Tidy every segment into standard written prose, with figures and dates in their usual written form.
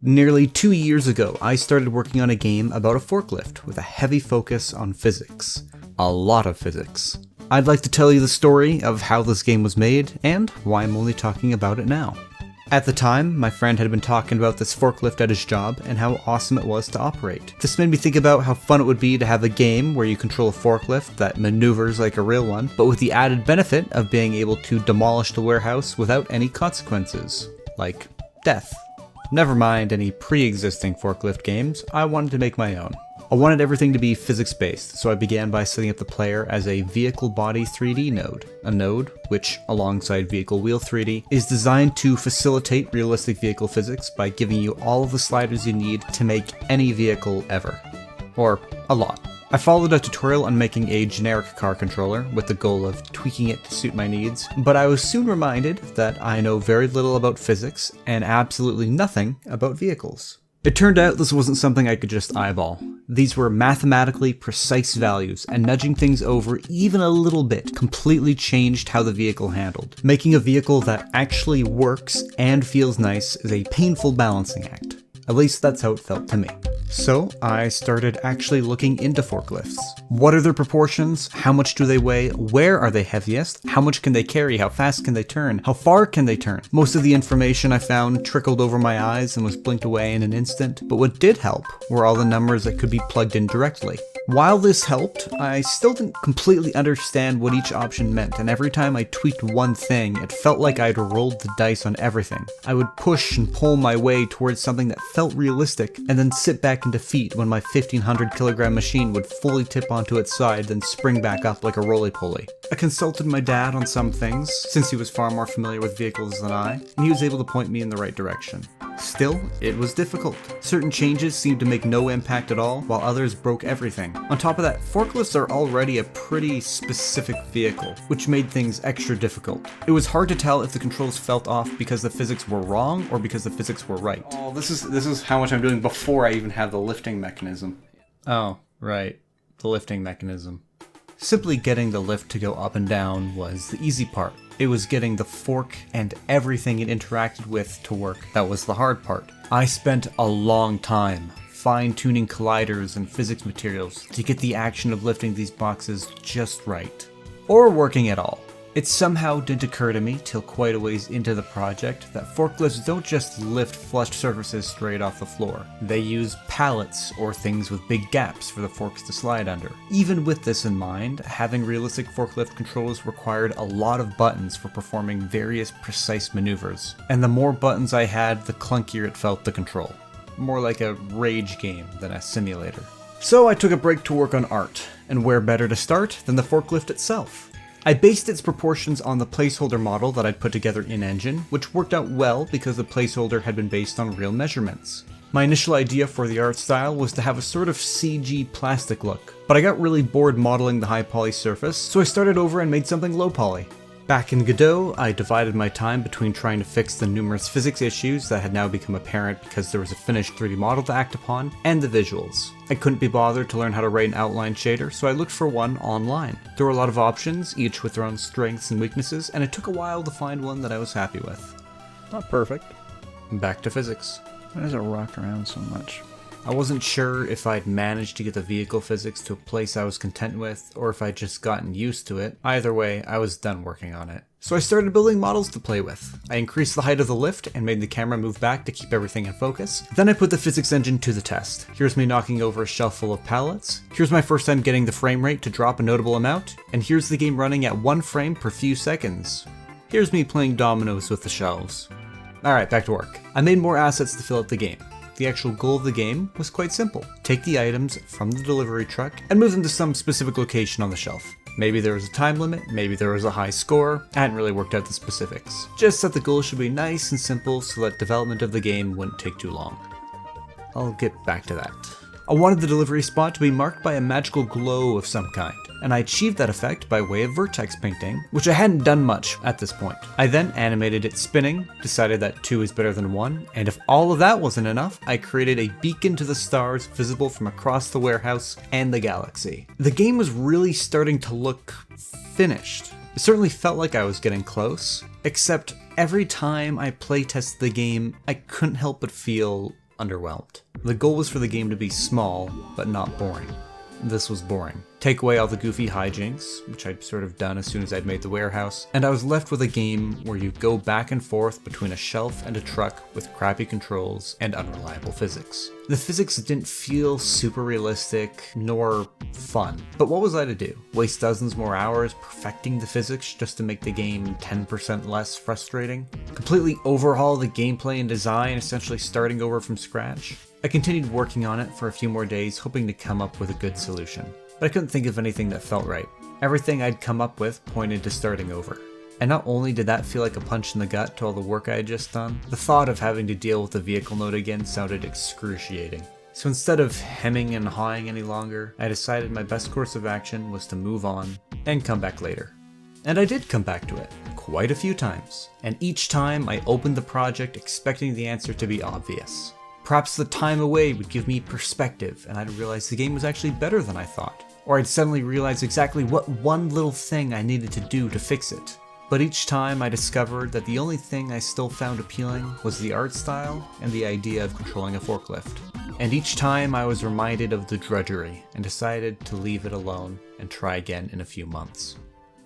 Nearly 2 years ago, I started working on a game about a forklift with a heavy focus on physics. A lot of physics. I'd like to tell you the story of how this game was made, and why I'm only talking about it now. At the time, my friend had been talking about this forklift at his job and how awesome it was to operate. This made me think about how fun it would be to have a game where you control a forklift that maneuvers like a real one, but with the added benefit of being able to demolish the warehouse without any consequences, like death. Never mind any pre-existing forklift games, I wanted to make my own. I wanted everything to be physics-based, so I began by setting up the player as a Vehicle Body 3D node. A node, which, alongside Vehicle Wheel 3D, is designed to facilitate realistic vehicle physics by giving you all of the sliders you need to make any vehicle ever. Or a lot. I followed a tutorial on making a generic car controller with the goal of tweaking it to suit my needs, but I was soon reminded that I know very little about physics and absolutely nothing about vehicles. It turned out this wasn't something I could just eyeball. These were mathematically precise values, and nudging things over even a little bit completely changed how the vehicle handled. Making a vehicle that actually works and feels nice is a painful balancing act. At least that's how it felt to me. So I started actually looking into forklifts. What are their proportions? How much do they weigh? Where are they heaviest? How much can they carry? How fast can they turn? How far can they turn? Most of the information I found trickled over my eyes and was blinked away in an instant, but what did help were all the numbers that could be plugged in directly. While this helped, I still didn't completely understand what each option meant, and every time I tweaked one thing, it felt like I'd rolled the dice on everything. I would push and pull my way towards something that felt realistic, and then sit back in defeat when my 1500 kilogram machine would fully tip onto its side, then spring back up like a roly-poly. I consulted my dad on some things, since he was far more familiar with vehicles than I, and he was able to point me in the right direction. Still, it was difficult. Certain changes seemed to make no impact at all, while others broke everything. On top of that, forklifts are already a pretty specific vehicle, which made things extra difficult. It was hard to tell if the controls felt off because the physics were wrong or because the physics were right. Oh, this is how much I'm doing before I even have the lifting mechanism. Oh, right. The lifting mechanism. Simply getting the lift to go up and down was the easy part. It was getting the fork and everything it interacted with to work that was the hard part. I spent a long time fine-tuning colliders and physics materials to get the action of lifting these boxes just right. Or working at all. It somehow didn't occur to me till quite a ways into the project that forklifts don't just lift flush surfaces straight off the floor. They use pallets or things with big gaps for the forks to slide under. Even with this in mind, having realistic forklift controls required a lot of buttons for performing various precise maneuvers. And the more buttons I had, the clunkier it felt to control. More like a rage game than a simulator. So I took a break to work on art, and where better to start than the forklift itself? I based its proportions on the placeholder model that I'd put together in-engine, which worked out well because the placeholder had been based on real measurements. My initial idea for the art style was to have a sort of CG plastic look, but I got really bored modeling the high poly surface, so I started over and made something low poly. Back in Godot, I divided my time between trying to fix the numerous physics issues that had now become apparent because there was a finished 3D model to act upon, and the visuals. I couldn't be bothered to learn how to write an outline shader, so I looked for one online. There were a lot of options, each with their own strengths and weaknesses, and it took a while to find one that I was happy with. Not perfect. Back to physics. Why does it rock around so much? I wasn't sure if I'd managed to get the vehicle physics to a place I was content with, or if I'd just gotten used to it. Either way, I was done working on it. So I started building models to play with. I increased the height of the lift and made the camera move back to keep everything in focus. Then I put the physics engine to the test. Here's me knocking over a shelf full of pallets. Here's my first time getting the frame rate to drop a notable amount. And here's the game running at 1 frame per few seconds. Here's me playing dominoes with the shelves. Alright, back to work. I made more assets to fill out the game. The actual goal of the game was quite simple. Take the items from the delivery truck and move them to some specific location on the shelf. Maybe there was a time limit, maybe there was a high score. I hadn't really worked out the specifics. Just that the goal should be nice and simple so that development of the game wouldn't take too long. I'll get back to that. I wanted the delivery spot to be marked by a magical glow of some kind, and I achieved that effect by way of vertex painting, which I hadn't done much at this point. I then animated it spinning, decided that 2 is better than 1, and if all of that wasn't enough, I created a beacon to the stars visible from across the warehouse and the galaxy. The game was really starting to look finished. It certainly felt like I was getting close, except every time I playtested the game, I couldn't help but feel underwhelmed. The goal was for the game to be small, but not boring. This was boring. Take away all the goofy hijinks, which I'd sort of done as soon as I'd made the warehouse, and I was left with a game where you go back and forth between a shelf and a truck with crappy controls and unreliable physics. The physics didn't feel super realistic, nor fun. But what was I to do? Waste dozens more hours perfecting the physics just to make the game 10% less frustrating? Completely overhaul the gameplay and design, essentially starting over from scratch? I continued working on it for a few more days, hoping to come up with a good solution. But I couldn't think of anything that felt right. Everything I'd come up with pointed to starting over. And not only did that feel like a punch in the gut to all the work I had just done, the thought of having to deal with the vehicle node again sounded excruciating. So instead of hemming and hawing any longer, I decided my best course of action was to move on and come back later. And I did come back to it, quite a few times. And each time I opened the project expecting the answer to be obvious. Perhaps the time away would give me perspective and I'd realize the game was actually better than I thought. Or I'd suddenly realize exactly what one little thing I needed to do to fix it. But each time I discovered that the only thing I still found appealing was the art style and the idea of controlling a forklift. And each time I was reminded of the drudgery and decided to leave it alone and try again in a few months.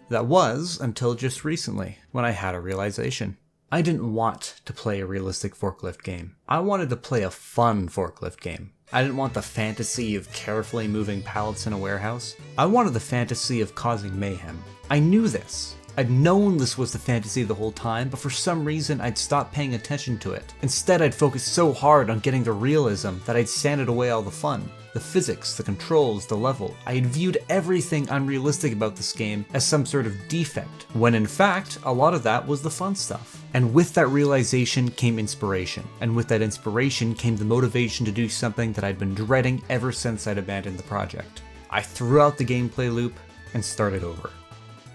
That was until just recently, when I had a realization. I didn't want to play a realistic forklift game. I wanted to play a fun forklift game. I didn't want the fantasy of carefully moving pallets in a warehouse. I wanted the fantasy of causing mayhem. I knew this. I'd known this was the fantasy the whole time, but for some reason I'd stopped paying attention to it. Instead, I'd focused so hard on getting the realism that I'd sanded away all the fun. The physics, the controls, the level. I had viewed everything unrealistic about this game as some sort of defect, when in fact, a lot of that was the fun stuff. And with that realization came inspiration, and with that inspiration came the motivation to do something that I'd been dreading ever since I'd abandoned the project. I threw out the gameplay loop and started over.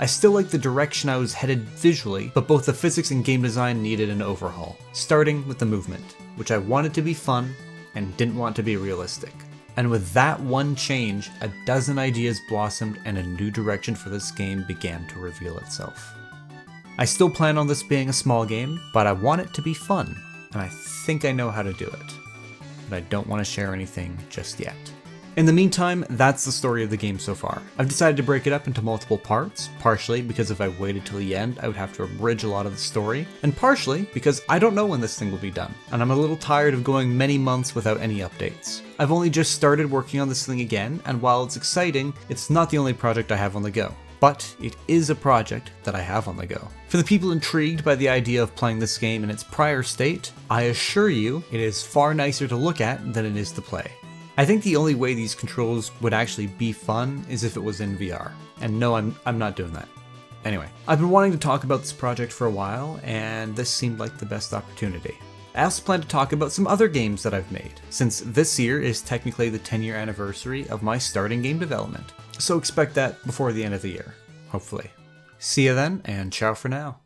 I still liked the direction I was headed visually, but both the physics and game design needed an overhaul, starting with the movement, which I wanted to be fun and didn't want to be realistic. And with that one change, a dozen ideas blossomed and a new direction for this game began to reveal itself. I still plan on this being a small game, but I want it to be fun, and I think I know how to do it. But I don't want to share anything just yet. In the meantime, that's the story of the game so far. I've decided to break it up into multiple parts, partially because if I waited till the end, I would have to abridge a lot of the story, and partially because I don't know when this thing will be done, and I'm a little tired of going many months without any updates. I've only just started working on this thing again, and while it's exciting, it's not the only project I have on the go. But it is a project that I have on the go. For the people intrigued by the idea of playing this game in its prior state, I assure you it is far nicer to look at than it is to play. I think the only way these controls would actually be fun is if it was in VR. And no, I'm not doing that. Anyway, I've been wanting to talk about this project for a while, and this seemed like the best opportunity. I also plan to talk about some other games that I've made, since this year is technically the 10-year anniversary of my starting game development. So expect that before the end of the year, hopefully. See ya then, and ciao for now.